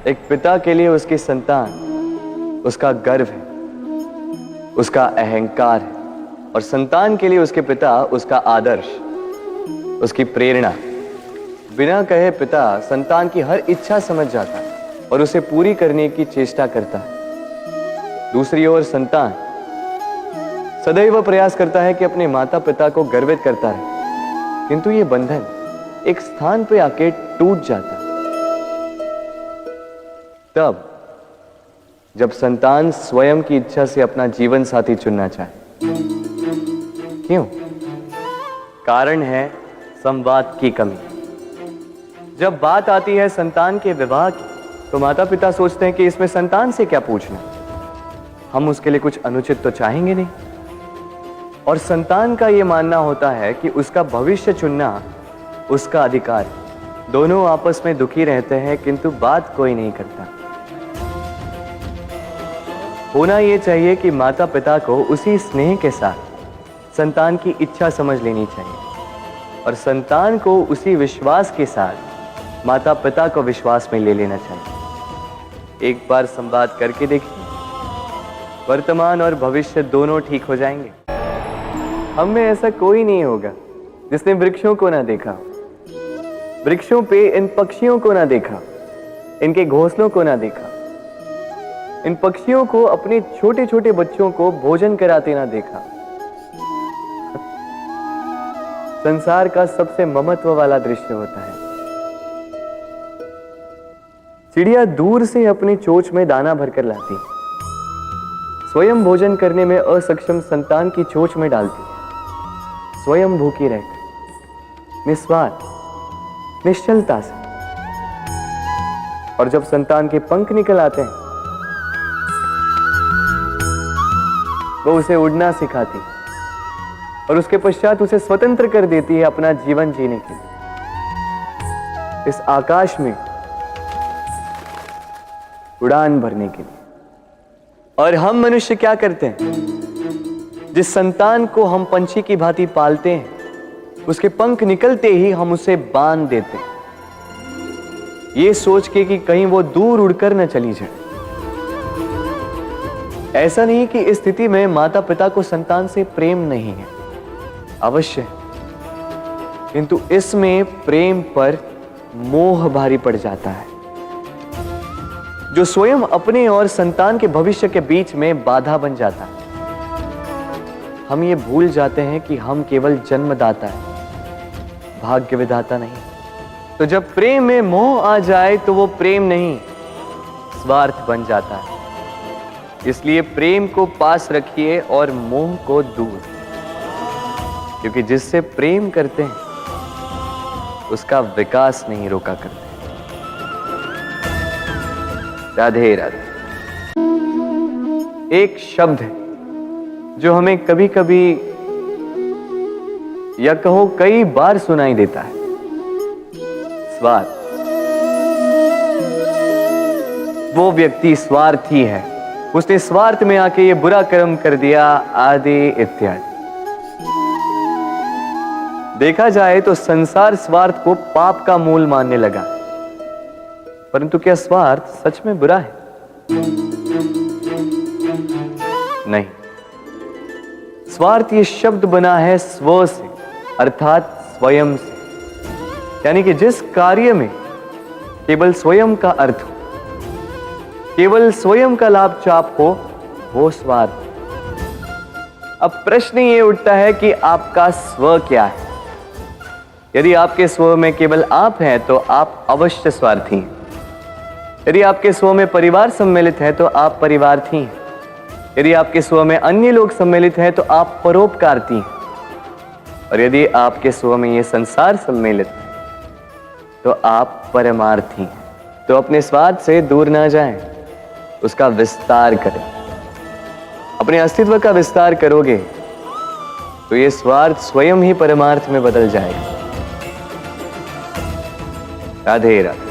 एक पिता के लिए उसकी संतान उसका गर्व है, उसका अहंकार है, और संतान के लिए उसके पिता उसका आदर्श, उसकी प्रेरणा। बिना कहे पिता संतान की हर इच्छा समझ जाता है और उसे पूरी करने की चेष्टा करता है। दूसरी ओर संतान सदैव प्रयास करता है कि अपने माता पिता को गर्वित करता रहे, किंतु यह बंधन एक स्थान पे आके टूट जाता है। तब जब संतान स्वयं की इच्छा से अपना जीवन साथी चुनना चाहे। क्यों? कारण है संवाद की कमी। जब बात आती है संतान के विवाह की, तो माता पिता सोचते हैं कि इसमें संतान से क्या पूछना, हम उसके लिए कुछ अनुचित तो चाहेंगे नहीं। और संतान का यह मानना होता है कि उसका भविष्य चुनना उसका अधिकार है। दोनों आपस में दुखी रहते हैं, किंतु बात कोई नहीं करता। होना यह चाहिए कि माता पिता को उसी स्नेह के साथ संतान की इच्छा समझ लेनी चाहिए, और संतान को उसी विश्वास के साथ माता पिता को विश्वास में ले लेना चाहिए। एक बार संवाद करके देखिए, वर्तमान और भविष्य दोनों ठीक हो जाएंगे। हम में ऐसा कोई नहीं होगा जिसने वृक्षों को ना देखा, वृक्षों पे इन पक्षियों को ना देखा, इनके घोंसलों को ना देखा, इन पक्षियों को अपने छोटे छोटे बच्चों को भोजन कराते ना देखा। संसार का सबसे ममत्व वाला दृश्य होता है। चिड़िया दूर से अपने चोंच में दाना भरकर लाती, स्वयं भोजन करने में असक्षम संतान की चोंच में डालती, स्वयं भूखी रहकर निस्वार्थ निश्चलता से। और जब संतान के पंख निकल आते हैं, वो उसे उड़ना सिखाती और उसके पश्चात उसे स्वतंत्र कर देती है अपना जीवन जीने के लिए, इस आकाश में उड़ान भरने के लिए। और हम मनुष्य क्या करते हैं? जिस संतान को हम पंछी की भांति पालते हैं, उसके पंख निकलते ही हम उसे बांध देते हैं, ये सोच के कि कहीं वो दूर उड़कर न चली जाए। ऐसा नहीं कि इस स्थिति में माता पिता को संतान से प्रेम नहीं है, अवश्य है, किंतु इसमें प्रेम पर मोह भारी पड़ जाता है, जो स्वयं अपने और संतान के भविष्य के बीच में बाधा बन जाता है। हम ये भूल जाते हैं कि हम केवल जन्मदाता है, भाग्य विधाता नहीं। तो जब प्रेम में मोह आ जाए तो वो प्रेम नहीं, स्वार्थ बन जाता है। इसलिए प्रेम को पास रखिए और मोह को दूर, क्योंकि जिससे प्रेम करते हैं उसका विकास नहीं रोका करते। राधे राधे। एक शब्द है जो हमें कभी कभी या कहो कई बार सुनाई देता है, स्वार्थ। वो व्यक्ति स्वार्थी है, उसने स्वार्थ में आके ये बुरा कर्म कर दिया, आदि इत्यादि। देखा जाए तो संसार स्वार्थ को पाप का मूल मानने लगा, परंतु क्या स्वार्थ सच में बुरा है? नहीं। स्वार्थ ये शब्द बना है स्व से, अर्थात स्वयं से, यानी कि जिस कार्य में केवल स्वयं का अर्थ हो, केवल स्वयं का लाभ चाप हो, वो स्वार्थ। अब प्रश्न ये उठता है कि आपका स्व क्या है? यदि आपके स्व में केवल आप हैं तो आप अवश्य स्वार्थी हैं। यदि आपके स्व में परिवार सम्मिलित है तो आप परिवार्थी हैं। यदि आपके स्व में अन्य लोग सम्मिलित हैं तो आप परोपकारती हैं। और यदि आपके स्व में ये संसार सम्मिलित है तो आप परमार्थी हैं। तो अपने स्वार्थ से दूर ना जाएं, उसका विस्तार करें। अपने अस्तित्व का विस्तार करोगे तो ये स्वार्थ स्वयं ही परमार्थ में बदल जाएगा। राधे राधे।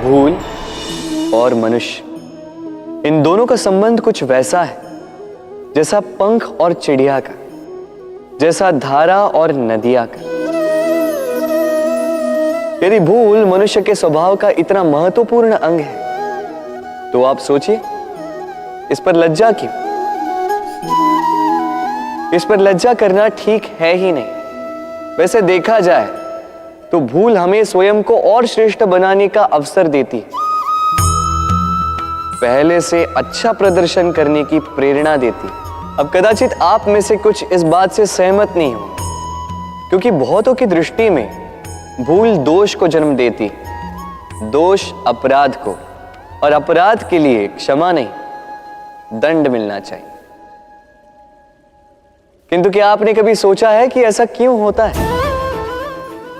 भूल और मनुष्य, इन दोनों का संबंध कुछ वैसा है जैसा पंख और चिड़िया का, जैसा धारा और नदिया का। यदि भूल मनुष्य के स्वभाव का इतना महत्वपूर्ण अंग है तो आप सोचिए, इस पर लज्जा क्यों? इस पर लज्जा करना ठीक है ही नहीं। वैसे देखा जाए तो भूल हमें स्वयं को और श्रेष्ठ बनाने का अवसर देती है, पहले से अच्छा प्रदर्शन करने की प्रेरणा देती है। अब कदाचित आप में से कुछ इस बात से सहमत नहीं हो, क्योंकि बहुतों की दृष्टि में भूल दोष को जन्म देती है, दोष अपराध को, और अपराध के लिए क्षमा नहीं दंड मिलना चाहिए। किंतु क्या आपने कभी सोचा है कि ऐसा क्यों होता है?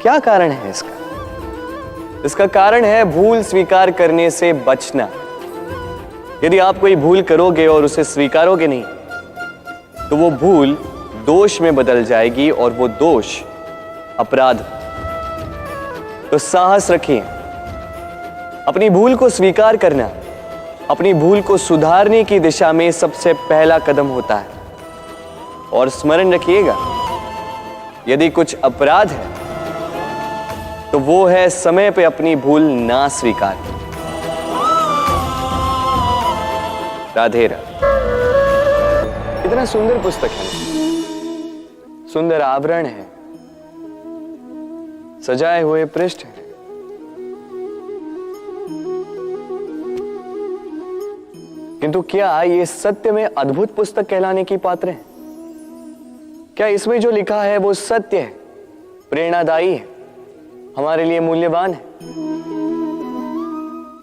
क्या कारण है इसका? इसका कारण है भूल स्वीकार करने से बचना। यदि आप कोई भूल करोगे और उसे स्वीकारोगे नहीं तो वो भूल दोष में बदल जाएगी और वो दोष अपराध। तो साहस रखिए, अपनी भूल को स्वीकार करना अपनी भूल को सुधारने की दिशा में सबसे पहला कदम होता है। और स्मरण रखिएगा, यदि कुछ अपराध है तो वो है समय पे अपनी भूल ना स्वीकार। राधे राधे। कितना सुंदर पुस्तक है, सुंदर आवरण है, सजाए हुए पृष्ठ है। किंतु क्या ये सत्य में अद्भुत पुस्तक कहलाने की पात्र है? क्या इसमें जो लिखा है वो सत्य है, प्रेरणादायी है, हमारे लिए मूल्यवान है?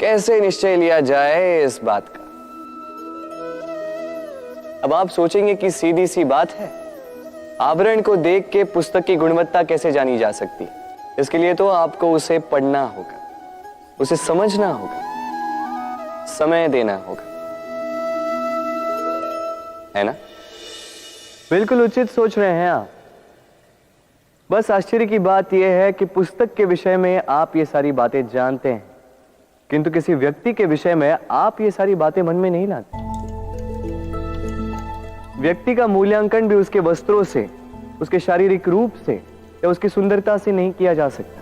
कैसे निश्चय लिया जाए इस बात का? अब आप सोचेंगे कि सीधी सी बात है, आवरण को देख के पुस्तक की गुणवत्ता कैसे जानी जा सकती? इसके लिए तो आपको उसे पढ़ना होगा, उसे समझना होगा, समय देना होगा, है ना? बिल्कुल उचित सोच रहे हैं आप। बस आश्चर्य की बात यह है कि पुस्तक के विषय में आप ये सारी बातें जानते हैं, किंतु किसी व्यक्ति के विषय में आप ये सारी बातें मन में नहीं लाते। व्यक्ति का मूल्यांकन भी उसके वस्त्रों से, उसके शारीरिक रूप से या उसकी सुंदरता से नहीं किया जा सकता।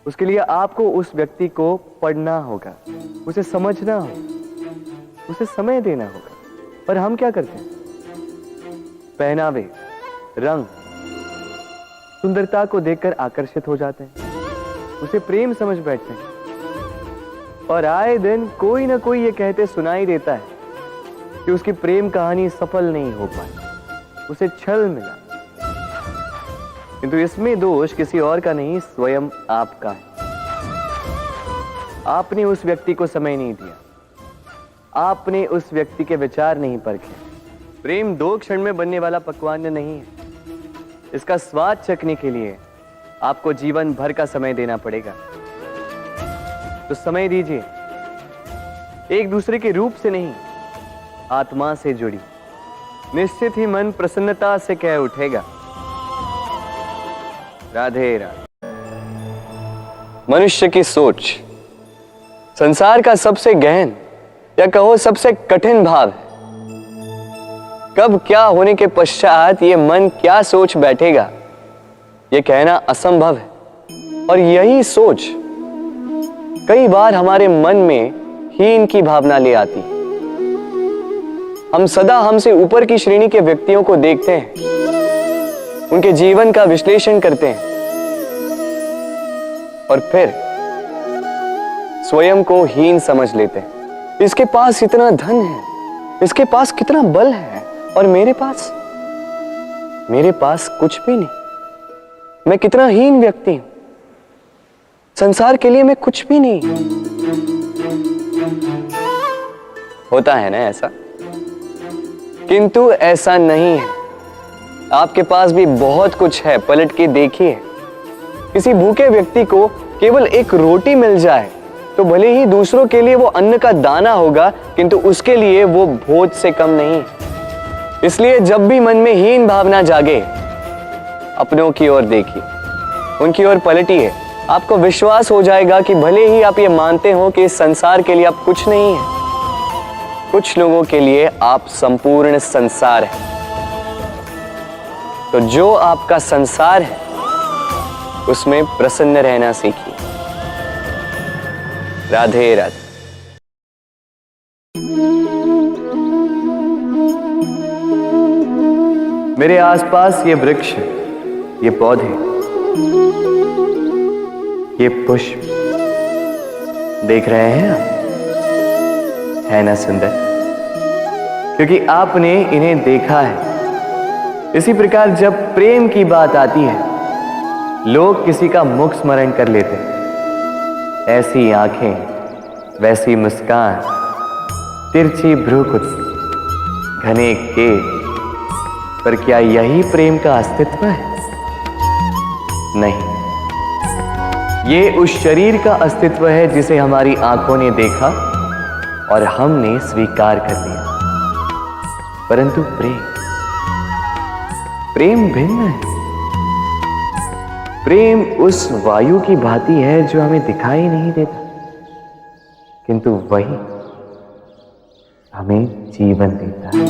उसके लिए आपको उस व्यक्ति को पढ़ना होगा, उसे समझना होगा, उसे समय देना होगा। पर हम क्या करते हैं? पहनावे, रंग, सुंदरता को देखकर आकर्षित हो जाते हैं, उसे प्रेम समझ बैठते हैं, और आए दिन कोई ना कोई ये कहते सुनाई देता है कि उसकी प्रेम कहानी सफल नहीं हो पाई, उसे छल मिला। किंतु इसमें दोष किसी और का नहीं, स्वयं आपका है। आपने उस व्यक्ति को समय नहीं दिया, आपने उस व्यक्ति के विचार नहीं परखे। प्रेम 2 क्षण में बनने वाला पकवान नहीं है, इसका स्वाद चखने के लिए आपको जीवन भर का समय देना पड़ेगा। तो समय दीजिए, एक दूसरे के रूप से नहीं, आत्मा से जुड़ी, निश्चित ही मन प्रसन्नता से कह उठेगा, राधे राधे। मनुष्य की सोच संसार का सबसे गहन या कहो सबसे कठिन भाव है। कब क्या होने के पश्चात ये मन क्या सोच बैठेगा, ये कहना असंभव है। और यही सोच कई बार हमारे मन में हीन की भावना ले आती है। हम सदा हमसे ऊपर की श्रेणी के व्यक्तियों को देखते हैं, उनके जीवन का विश्लेषण करते हैं और फिर स्वयं को हीन समझ लेते हैं। इसके पास इतना धन है, इसके पास कितना बल है, और मेरे पास कुछ भी नहीं। मैं कितना हीन व्यक्ति हूं, संसार के लिए मैं कुछ भी नहीं। होता है ना ऐसा? किंतु ऐसा नहीं है। आपके पास भी बहुत कुछ है, पलट के देखिए। किसी भूखे व्यक्ति को केवल एक रोटी मिल जाए तो भले ही दूसरों के लिए वो अन्न का दाना होगा, किंतु उसके लिए वो भोज से कम नहीं। इसलिए जब भी मन में हीन भावना जागे, अपनों की ओर देखिए, उनकी ओर पलटिए। आपको विश्वास हो जाएगा कि भले ही आप ये मानते हो कि इस संसार के लिए आप कुछ नहीं है, कुछ लोगों के लिए आप संपूर्ण संसार है। तो जो आपका संसार है उसमें प्रसन्न रहना सीखिए। राधे राधे। मेरे आसपास ये वृक्ष, ये पौधे, ये पुष्प देख रहे हैं आप? है ना सुंदर? क्योंकि आपने इन्हें देखा है। इसी प्रकार जब प्रेम की बात आती है, लोग किसी का मुख स्मरण कर लेते हैं। ऐसी आंखें, वैसी मुस्कान, तिरछी भ्रूकुटी, घने केश, पर क्या यही प्रेम का अस्तित्व है? नहीं, ये उस शरीर का अस्तित्व है जिसे हमारी आंखों ने देखा और हमने स्वीकार कर लिया। परंतु प्रेम भिन्न है। प्रेम उस वायु की भांति है जो हमें दिखाई नहीं देता, किंतु वही हमें जीवन देता है।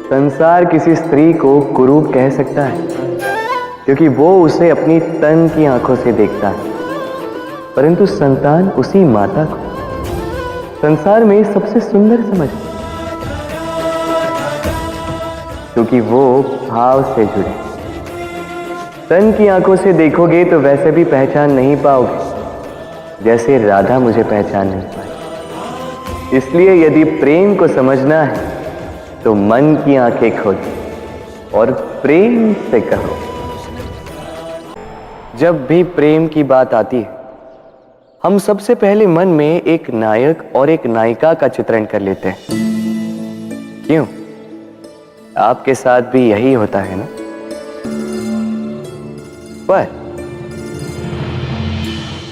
संसार किसी स्त्री को कुरूप कह सकता है क्योंकि वो उसे अपनी तन की आंखों से देखता है, परंतु संतान उसी माता को संसार में सबसे सुंदर समझती है, क्योंकि वो भाव से जुड़े। तन की आंखों से देखोगे तो वैसे भी पहचान नहीं पाओगे जैसे राधा मुझे पहचान नहीं पाई। इसलिए यदि प्रेम को समझना है तो मन की आंखें खोलो और प्रेम से कहो। जब भी प्रेम की बात आती है, हम सबसे पहले मन में एक नायक और एक नायिका का चित्रण कर लेते हैं। क्यों? आपके साथ भी यही होता है ना? पर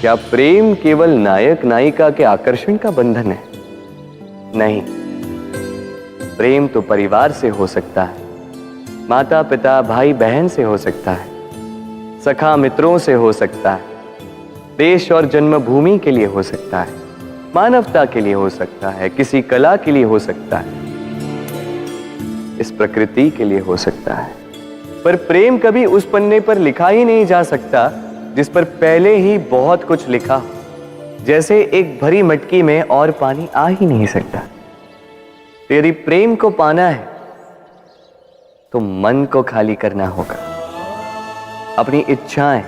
क्या प्रेम केवल नायक नायिका के आकर्षण का बंधन है? नहीं, प्रेम तो परिवार से हो सकता है, माता पिता भाई बहन से हो सकता है, सखा मित्रों से हो सकता है, देश और जन्मभूमि के लिए हो सकता है, मानवता के लिए हो सकता है, किसी कला के लिए हो सकता है, इस प्रकृति के लिए हो सकता है। पर प्रेम कभी उस पन्ने पर लिखा ही नहीं जा सकता जिस पर पहले ही बहुत कुछ लिखा हो। जैसे एक भरी मटकी में और पानी आ ही नहीं सकता। तो यदि प्रेम को पाना है तो मन को खाली करना होगा। अपनी इच्छाएं,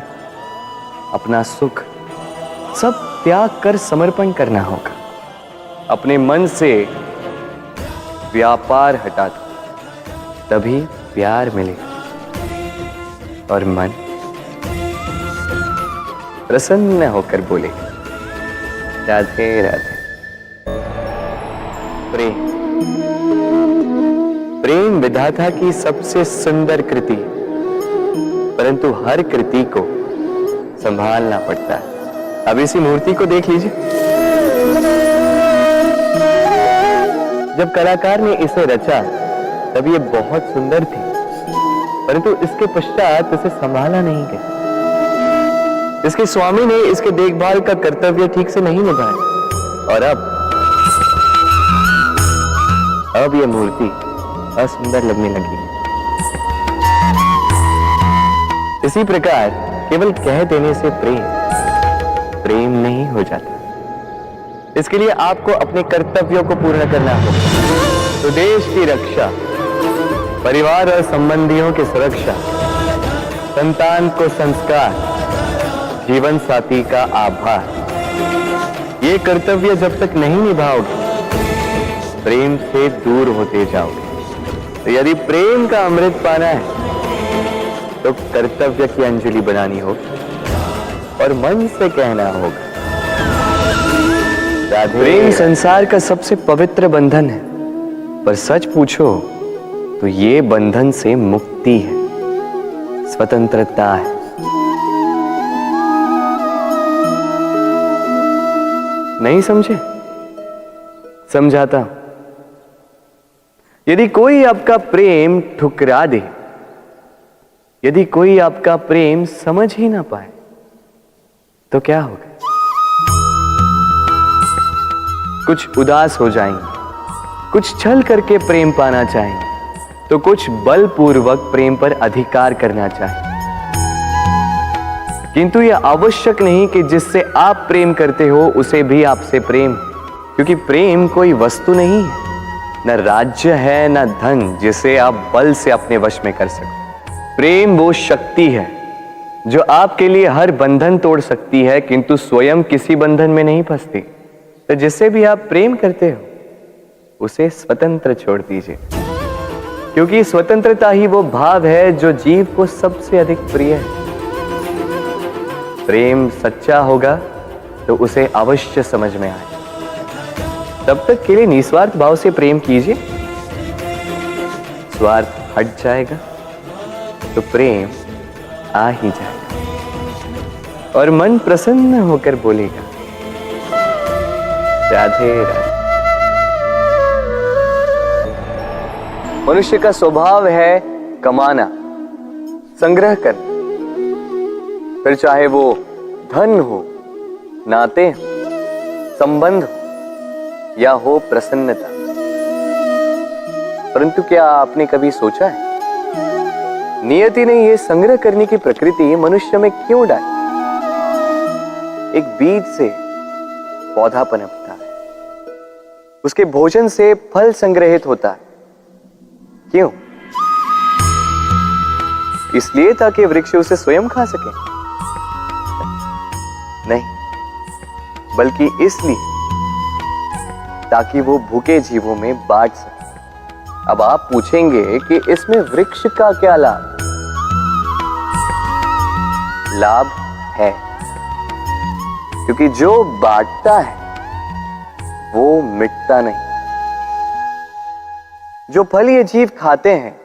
अपना सुख सब त्याग कर समर्पण करना होगा। अपने मन से व्यापार हटा दो, तभी प्यार मिलेगा और मन प्रसन्न होकर बोलेगा, राधे राधे। प्रेम विधाता की सबसे सुंदर कृति, परंतु हर कृति को संभालना पड़ता है। अब इसी मूर्ति को देख लीजिए। जब कलाकार ने इसे रचा तब ये बहुत सुंदर थी, परंतु इसके पश्चात इसे संभाला नहीं गया। इसके स्वामी ने इसके देखभाल का कर्तव्य ठीक से नहीं निभाया और अब यह मूर्ति असुंदर लगने लगी। इसी प्रकार केवल कह देने से प्रेम नहीं हो जाता। इसके लिए आपको अपने कर्तव्यों को पूर्ण करना होगा। तो देश की रक्षा, परिवार और संबंधियों की सुरक्षा, संतान को संस्कार, जीवन साथी का आभार, ये कर्तव्य जब तक नहीं निभाओगे प्रेम से दूर होते जाओगे। तो यदि प्रेम का अमृत पाना है तो कर्तव्य की अंजलि बनानी होगी और मन से कहना होगा, प्रेम संसार का सबसे पवित्र बंधन है। पर सच पूछो तो ये बंधन से मुक्ति है, स्वतंत्रता है। नहीं समझे? समझाता हूं। यदि कोई आपका प्रेम ठुकरा दे, यदि कोई आपका प्रेम समझ ही ना पाए, तो क्या होगा? कुछ उदास हो जाएंगे, कुछ छल करके प्रेम पाना चाहेंगे, तो कुछ बलपूर्वक प्रेम पर अधिकार करना चाहे, किंतु यह आवश्यक नहीं कि जिससे आप प्रेम करते हो उसे भी आपसे प्रेम, क्योंकि प्रेम कोई वस्तु नहीं है, न राज्य है, न धन जिसे आप बल से अपने वश में कर सको। प्रेम वो शक्ति है जो आपके लिए हर बंधन तोड़ सकती है, किंतु स्वयं किसी बंधन में नहीं फंसती। तो जिससे भी आप प्रेम करते हो उसे स्वतंत्र छोड़ दीजिए, क्योंकि स्वतंत्रता ही वो भाव है जो जीव को सबसे अधिक प्रिय है। प्रेम सच्चा होगा तो उसे अवश्य समझ में आए। तब तक के लिए निस्वार्थ भाव से प्रेम कीजिए। स्वार्थ हट जाएगा तो प्रेम आ ही जाएगा और मन प्रसन्न होकर बोलेगा, राधे राधे। मनुष्य का स्वभाव है कमाना, संग्रह करना, फिर चाहे वो धन हो, नाते हो, संबंध हो या हो प्रसन्नता। परंतु क्या आपने कभी सोचा है नियति ने यह संग्रह करने की प्रकृति मनुष्य में क्यों डाली? एक बीज से पौधा पनपता है, उसके भोजन से फल संग्रहित होता है। क्यों? इसलिए ताकि वृक्ष उसे स्वयं खा सके? नहीं, बल्कि इसलिए ताकि वो भूखे जीवों में बांट सके। अब आप पूछेंगे कि इसमें वृक्ष का क्या लाभ? लाभ है, क्योंकि जो बांटता है वो मिटता नहीं। जो फल ये जीव खाते हैं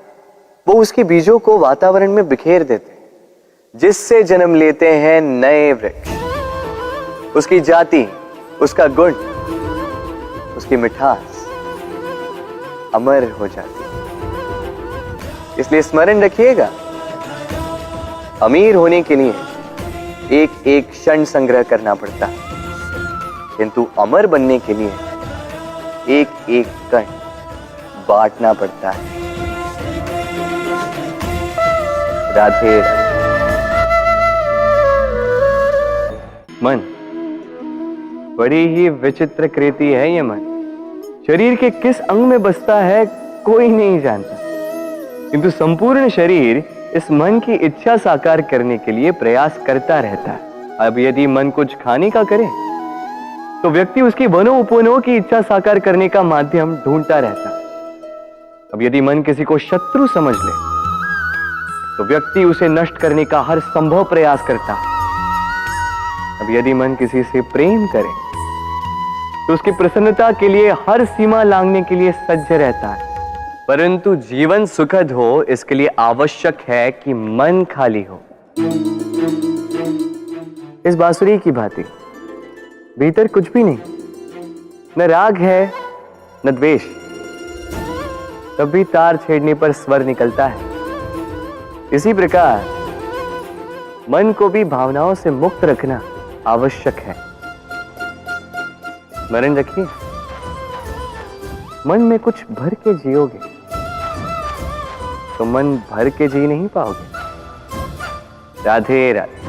वो उसके बीजों को वातावरण में बिखेर देते हैं, जिससे जन्म लेते हैं नए वृक्ष। उसकी जाति, उसका गुण, उसकी मिठास अमर हो जाती है। इसलिए स्मरण रखिएगा, अमीर होने के लिए एक एक क्षण संग्रह करना पड़ता है, किंतु अमर बनने के लिए एक एक कण बांटना पड़ता है। राधे राधे। मन बड़ी ही विचित्र कृति है। ये मन शरीर के किस अंग में बसता है कोई नहीं जानता, किंतु संपूर्ण शरीर इस मन की इच्छा साकार करने के लिए प्रयास करता रहता है। अब यदि मन कुछ खाने का करे तो व्यक्ति उसकी वनोपवनों की इच्छा साकार करने का माध्यम ढूंढता रहता है। अब यदि मन किसी को शत्रु समझ ले तो व्यक्ति उसे नष्ट करने का हर संभव प्रयास करता है। अब यदि मन किसी से प्रेम करे तो उसकी प्रसन्नता के लिए हर सीमा लांघने के लिए सज्ज रहता है। परंतु जीवन सुखद हो इसके लिए आवश्यक है कि मन खाली हो। इस बांसुरी की भांति भीतर कुछ भी नहीं, न राग है न द्वेष, तब भी तार छेड़ने पर स्वर निकलता है। इसी प्रकार मन को भी भावनाओं से मुक्त रखना आवश्यक है। स्मरण रखिए, मन में कुछ भर के जियोगे तो मन भर के जी नहीं पाओगे। राधे राधे।